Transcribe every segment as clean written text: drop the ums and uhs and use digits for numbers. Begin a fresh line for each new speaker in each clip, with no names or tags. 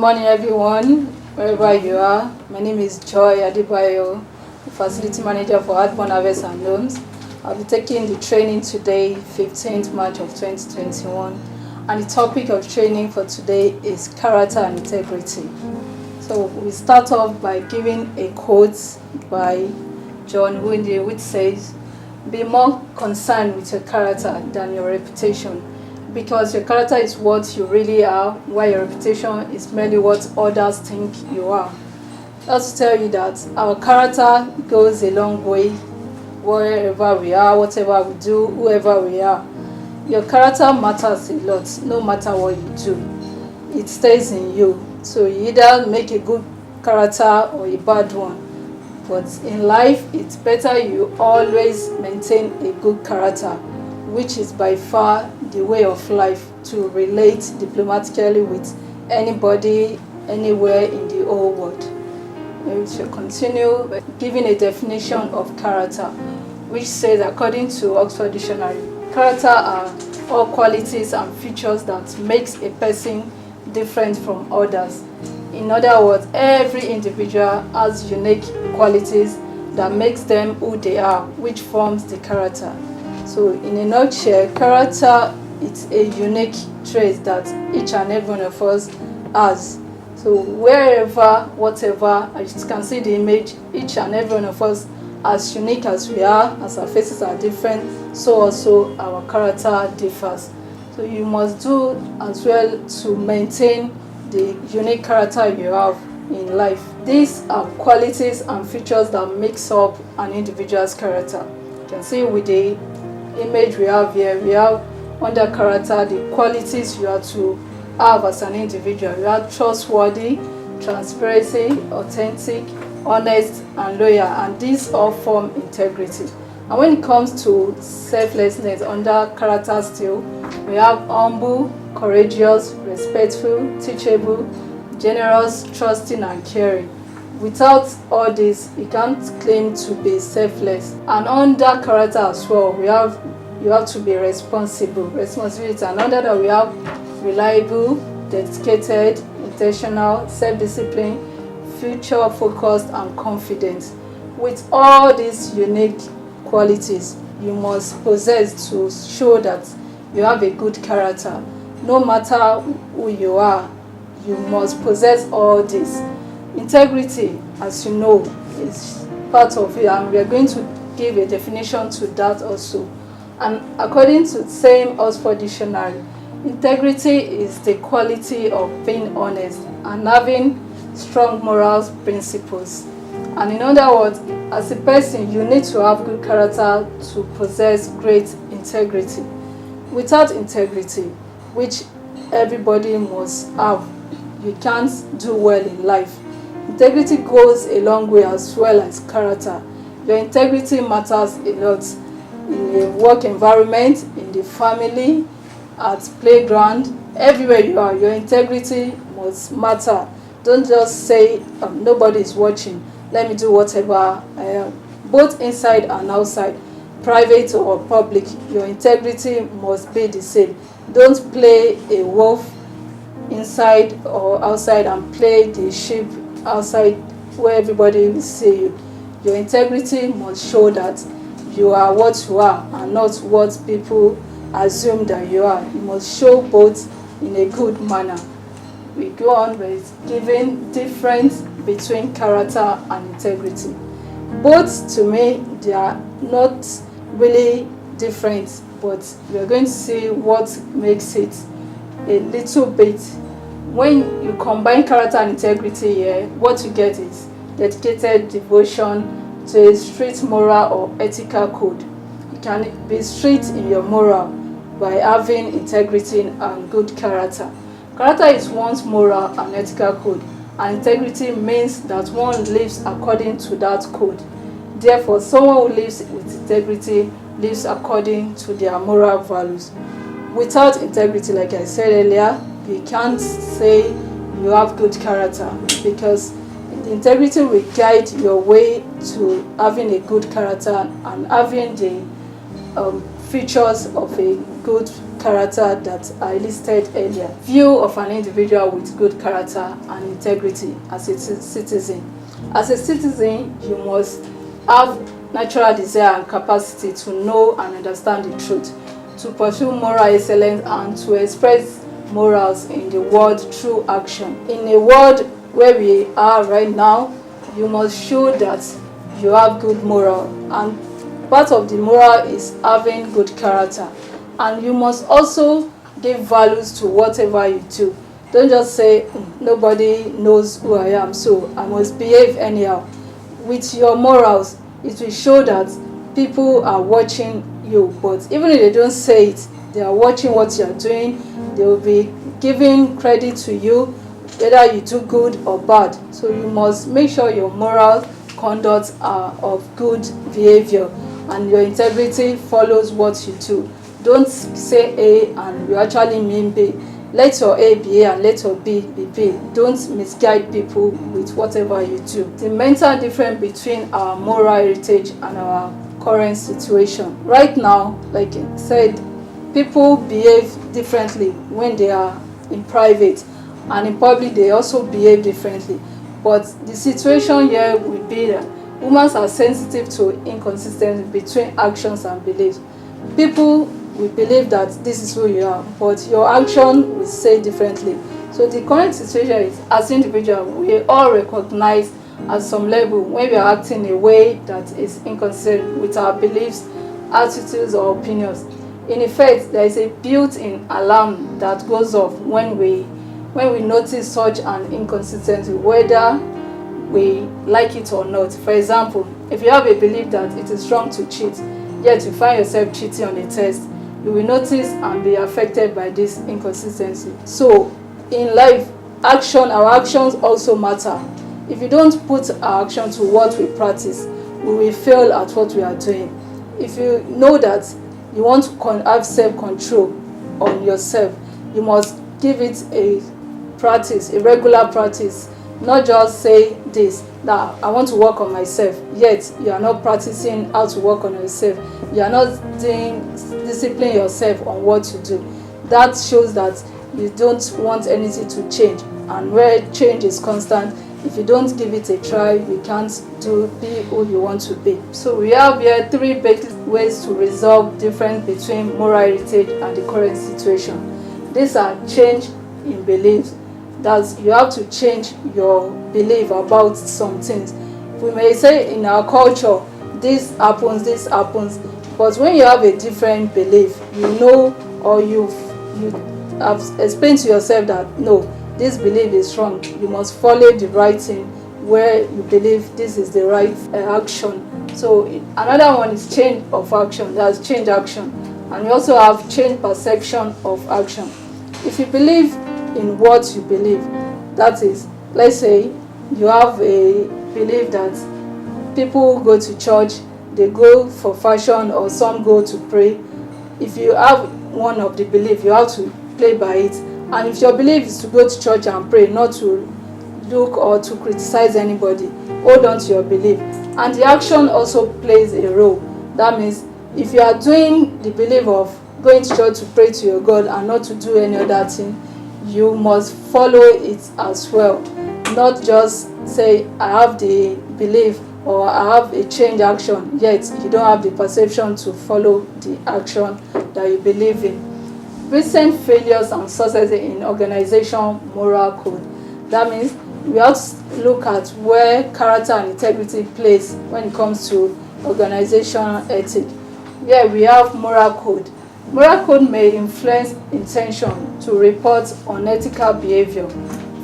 morning, everyone, wherever you are. My name is Joy Adebayo, the Facility Manager for Adbond and Loans. I'll be taking the training today, 15th March of 2021. And the topic of training for today is character and integrity. So we start off by giving a quote by John Winde, which says, "Be more concerned with your character than your reputation, because your character is what you really are, while your reputation is merely what others think you are." That's to tell you that our character goes a long way wherever we are, whatever we do, whoever we are. Your character matters a lot, no matter what you do. It stays in you. So you either make a good character or a bad one. But in life, it's better you always maintain a good character, which is by far the way of life to relate diplomatically with anybody, anywhere in the whole world. We should continue by giving a definition of character, which says, according to Oxford Dictionary, character are all qualities and features that makes a person different from others. In other words, every individual has unique qualities that makes them who they are, which forms the character. So in a nutshell, character is a unique trait that each and every one of us has. So wherever, whatever, as you can see the image, each and every one of us, as unique as we are, as our faces are different, so also our character differs. So you must do as well to maintain the unique character you have in life. These are qualities and features that makes up an individual's character. You can see with the image we have here, we have under character the qualities you are to have as an individual. You are trustworthy, transparency, authentic, honest, and loyal, and these all form integrity. And when it comes to selflessness, under character still, we have humble, courageous, respectful, teachable, generous, trusting, and caring. Without all this, you can't claim to be selfless. And under character as well, you have to be responsibility. And under that, we have reliable, dedicated, intentional, self-disciplined, future-focused, and confident. With all these unique qualities, you must possess to show that you have a good character. No matter who you are, you must possess all this. Integrity, as you know, is part of it, and we are going to give a definition to that also. And according to the same Oxford Dictionary, integrity is the quality of being honest and having strong moral principles. And in other words, as a person, you need to have good character to possess great integrity. Without integrity, which everybody must have, you can't do well in life. Integrity goes a long way as well as character. Your integrity matters a lot in a work environment, in the family, at playground, everywhere you are. Your integrity must matter. Don't just say nobody is watching, let me do whatever I am. Both inside and outside, private or public, your integrity must be the same. Don't play a wolf inside or outside and play the sheep outside where everybody will see you. Your integrity must show that you are what you are and not what people assume that you are. You must show both in a good manner. We go on with giving difference between character and integrity. Both, to me, they are not really different, but we are going to see what makes it a little bit. When you combine character and integrity here, what you get is dedicated devotion to a strict moral or ethical code. You can be strict in your moral by having integrity and good character. Character is one's moral and ethical code, and integrity means that one lives according to that code. Therefore, someone who lives with integrity lives according to their moral values. Without integrity, like I said earlier, you can't say you have good character, because integrity will guide your way to having a good character and having the features of a good character that I listed earlier. View of an individual with good character and integrity as a citizen. As a citizen, you must have natural desire and capacity to know and understand the truth, to pursue moral excellence, and to express morals in the world through action. In a world where we are right now, you must show that you have good moral, and part of the moral is having good character. And you must also give values to whatever you do. Don't just say, nobody knows who I am, so I must behave anyhow. With your morals, it will show that people are watching you, but even if they don't say it, they are watching what you are doing. They will be giving credit to you, whether you do good or bad. So you must make sure your moral conduct are of good behavior and your integrity follows what you do. Don't say A and you actually mean B. Let your A be A and let your B be B. Don't misguide people with whatever you do. The mental difference between our moral heritage and our current situation. Right now, like I said, people behave differently when they are in private, and in public they also behave differently. But the situation here will be that women are sensitive to inconsistency between actions and beliefs. People will believe that this is who you are, but your action will say differently. So the current situation is, as individuals, we all recognize at some level when we are acting in a way that is inconsistent with our beliefs, attitudes, or opinions. In effect, there is a built-in alarm that goes off when we notice such an inconsistency, whether we like it or not. For example, if you have a belief that it is wrong to cheat, yet you find yourself cheating on a test, you will notice and be affected by this inconsistency. So in life, our actions also matter. If you don't put our action to what we practice, we will fail at what we are doing. If you know that you want to have self-control on yourself, you must give it a practice, a regular practice. Not just say this, that I want to work on myself, yet you are not practicing how to work on yourself. You are not discipline yourself on what to do. That shows that you don't want anything to change. And where change is constant, if you don't give it a try, you can't be who you want to be. So we have here 3 basic ways to resolve difference between moral heritage and the current situation. These are change in beliefs. That you have to change your belief about some things. We may say in our culture, this happens, but when you have a different belief, you know, or you have explained to yourself that no, this belief is wrong. You must follow the right thing where you believe this is the right action. So another one is change of action. That's change action, and we also have change perception of action. If you believe in what you believe, that is, let's say you have a belief that people go to church, they go for fashion, or some go to pray. If you have one of the belief, you have to play by it. And if your belief is to go to church and pray, not to look or to criticize anybody, hold on to your belief. And the action also plays a role. That means if you are doing the belief of going to church to pray to your God and not to do any other thing, you must follow it as well. Not just say, I have the belief or I have a change action, yet you don't have the perception to follow the action that you believe in. Recent failures and successes in organization moral code. That means we have to look at where character and integrity plays when it comes to organizational ethics. Here we have moral code. Moral code may influence intention to report unethical behavior.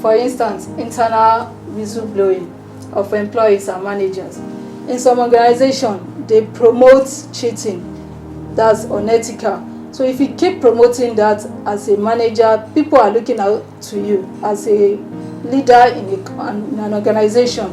For instance, internal whistleblowing of employees and managers. In some organizations, they promote cheating. That's unethical. So if you keep promoting that as a manager, people are looking out to you as a leader in an organization.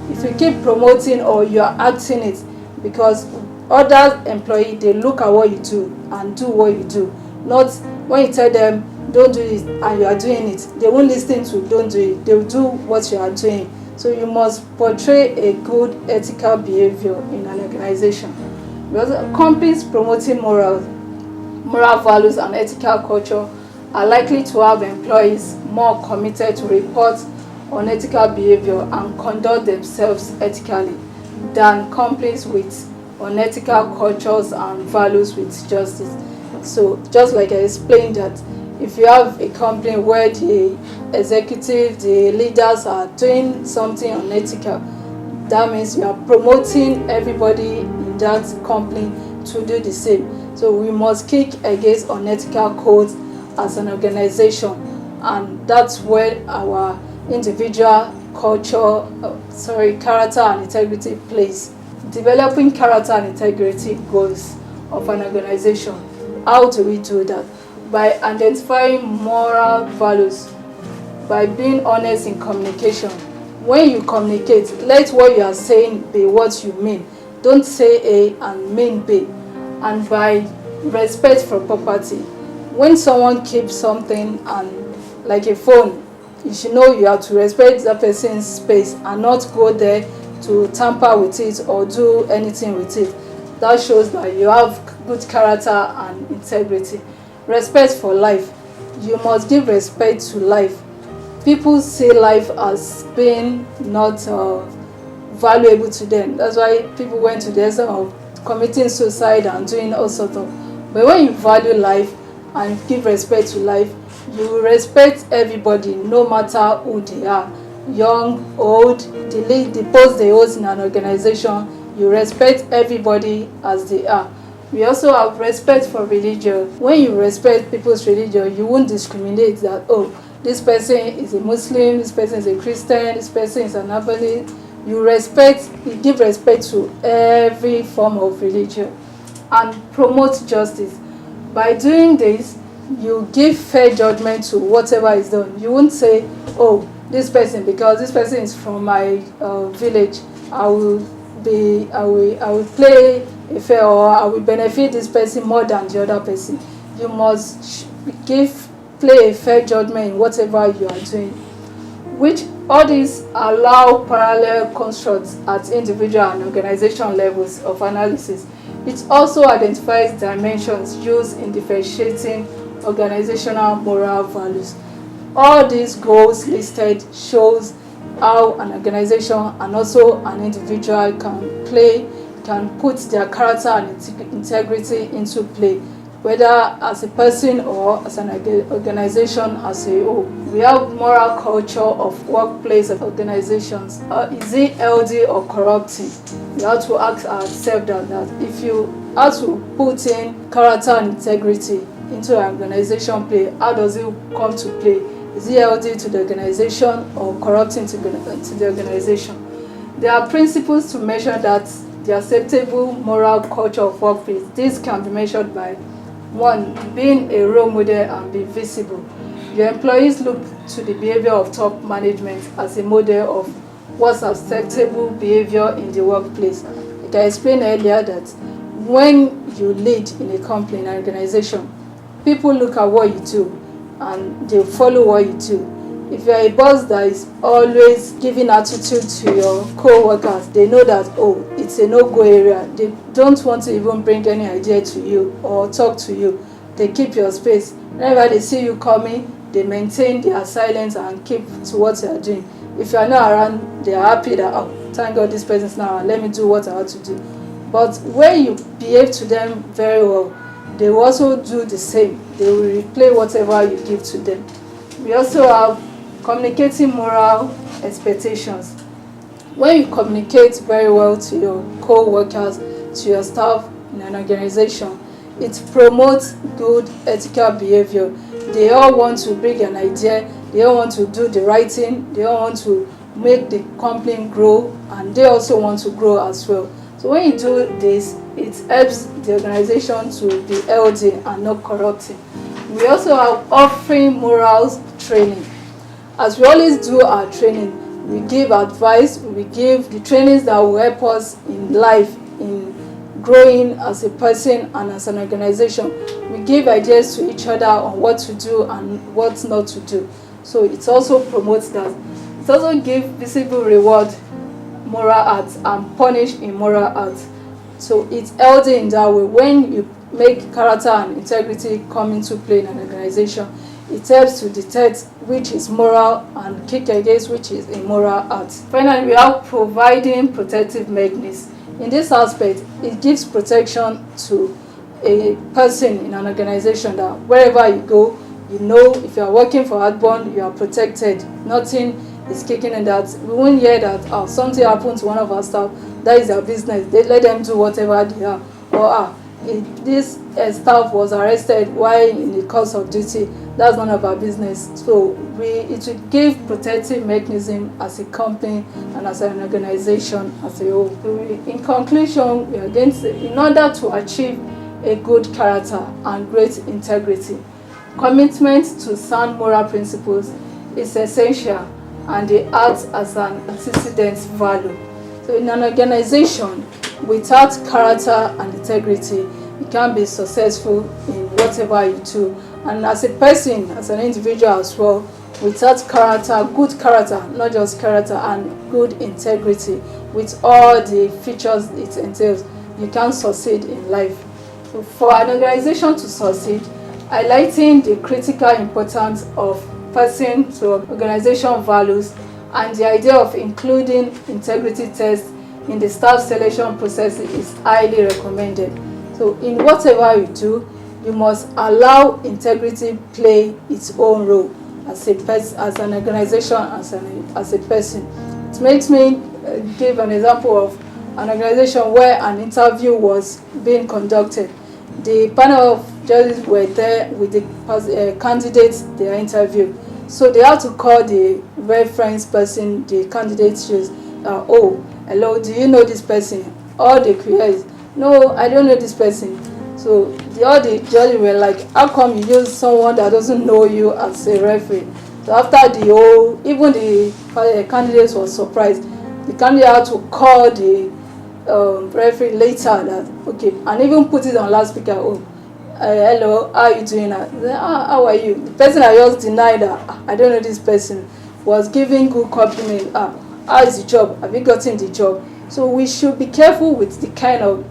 If you keep promoting or you are acting it, because other employees, they look at what you do and do what you do. Not when you tell them, don't do it, and you are doing it. They won't listen to don't do it. They will do what you are doing. So you must portray a good ethical behavior in an organization. Because companies promoting moral values and ethical culture are likely to have employees more committed to report unethical behavior and conduct themselves ethically than companies with unethical cultures and values with justice. So just like I explained that if you have a company where the executive, the leaders are doing something unethical, that means you are promoting everybody in that company to do the same. So we must kick against unethical codes as an organization, and that's where our individual character and integrity plays. Developing character and integrity goals of an organization. How do we do that? By identifying moral values, by being honest in communication. When you communicate, let what you are saying be what you mean. Don't say A and mean B. And by respect for property. When someone keeps something, and like a phone, you should know you have to respect that person's space and not go there to tamper with it or do anything with it. That shows that you have good character and integrity. Respect for life. You must give respect to life. People see life as being not valuable to them. That's why people went to the extent of committing suicide and doing all sorts of. But when you value life and give respect to life, you will respect everybody, no matter who they are, young, old, the post they hold in an organization. You respect everybody as they are. We also have respect for religion. When you respect people's religion, you won't discriminate that, oh, this person is a Muslim, this person is a Christian, this person is an Adventist. You give respect to every form of religion and promote justice. By doing this, you give fair judgment to whatever is done. You won't say, oh, this person, because this person is from my village, I will play a fair, or I will benefit this person more than the other person. You must play a fair judgment in whatever you are doing. Which all these allow parallel constructs at individual and organization levels of analysis. It also identifies dimensions used in differentiating organizational moral values. All these goals listed shows how an organization and also an individual can put their character and integrity into play, whether as a person or as an organization as a whole. We have moral culture of workplace organizations. Is it healthy or corrupting? We have to ask ourselves that if you have to put in character and integrity into an organization play, how does it come to play? Is it healthy to the organization or corrupting to the organization? There are principles to measure that the acceptable moral culture of workplace. This can be measured by 1. Being a role model and be visible. Your employees look to the behavior of top management as a model of what's acceptable behavior in the workplace. Like I explained earlier, that when you lead in a company, in an organization, people look at what you do and they follow what you do. If you're a boss that is always giving attitude to your co-workers, they know that, oh, it's a no-go area. They don't want to even bring any idea to you or talk to you. They keep your space. Whenever they see you coming, they maintain their silence and keep to what they are doing. If you're not around, they are happy that, oh, thank God this person's not around, let me do what I have to do. But when you behave to them very well, they will also do the same. They will replay whatever you give to them. We also have communicating moral expectations. When you communicate very well to your co-workers, to your staff in an organization, it promotes good ethical behavior. They all want to bring an idea, they all want to do the right thing, they all want to make the company grow, and they also want to grow as well. So when you do this, it helps the organization to be healthy and not corrupting. We also have offering morals training. As we always do our training, we give advice, we give the trainings that will help us in life, in growing as a person and as an organization. We give ideas to each other on what to do and what not to do. So it also promotes that. It also gives visible reward moral acts and punish immoral acts. So it's healthy in that way. When you make character and integrity come into play in an organization. It helps to detect which is moral and kick against which is immoral acts. Finally, we have providing protective mechanisms. In this aspect, it gives protection to a person in an organization that wherever you go, you know if you are working for Adbond, you are protected. Nothing is kicking in that. We won't hear that something happened to one of our staff, that is their business. They let them do whatever they are. Or this staff was arrested while in the course of duty. That's none of our business. So it will give protective mechanism as a company and as an organization as a whole. In conclusion, we are going to say, in order to achieve a good character and great integrity, commitment to sound moral principles is essential, and they act as an antecedent value. So in an organization, without character and integrity, you can't be successful in whatever you do. And as a person, as an individual as well, without character, good character, not just character, and good integrity, with all the features it entails, you can't succeed in life. So for an organization to succeed, highlighting the critical importance of person to organization values and the idea of including integrity tests in the staff selection process is highly recommended. So in whatever you do, you must allow integrity play its own role as an organization, as a person. It makes me give an example of an organization where an interview was being conducted. The panel of judges were there with the candidates they are interviewed. So they had to call the reference person the candidate choose. Oh, hello, do you know this person? All the queries, no, I don't know this person. So all the judges were like, how come you use someone that doesn't know you as a referee? So after even the candidates were surprised. The candidate had to call the referee later that, okay, and even put it on loudspeaker. Oh, hello, how are you doing? How are you? The person I just denied that I don't know this person was giving good compliment. How is the job? Have you gotten the job? So we should be careful with the kind of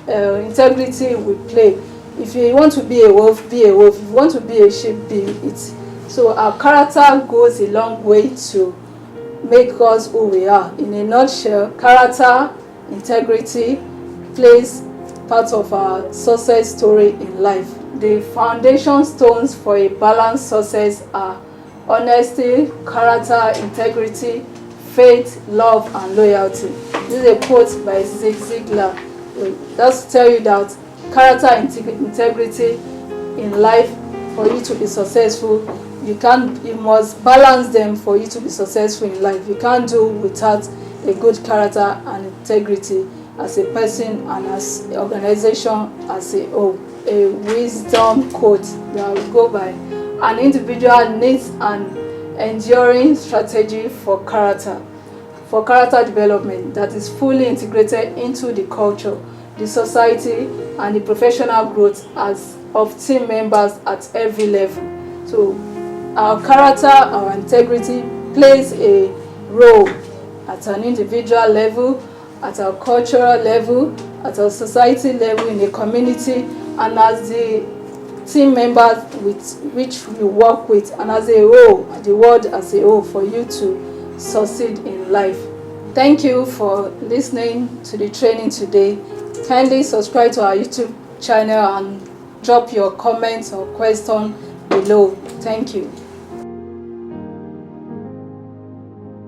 integrity we play. If you want to be a wolf, be a wolf. If you want to be a sheep, be it. So our character goes a long way to make us who we are. In a nutshell, character, integrity plays part of our success story in life. The foundation stones for a balanced success are honesty, character, integrity, faith, love, and loyalty. This is a quote by Zig Ziglar. That's to tell you that character and integrity in life, for you to be successful, you must balance them for you to be successful in life. You can't do without a good character and integrity as a person and as an organization as a whole. A wisdom quote that I will go by. An individual needs an enduring strategy for character development that is fully integrated into the culture, the society, and the professional growth of team members at every level. So our character, our integrity plays a role at an individual level, at our cultural level, at our society level, in the community, and as the team members with which we work with, and as a whole, the world as a whole, for you to succeed in life. Thank you for listening to the training today. Kindly subscribe to our YouTube channel and drop your comments or question below. Thank you.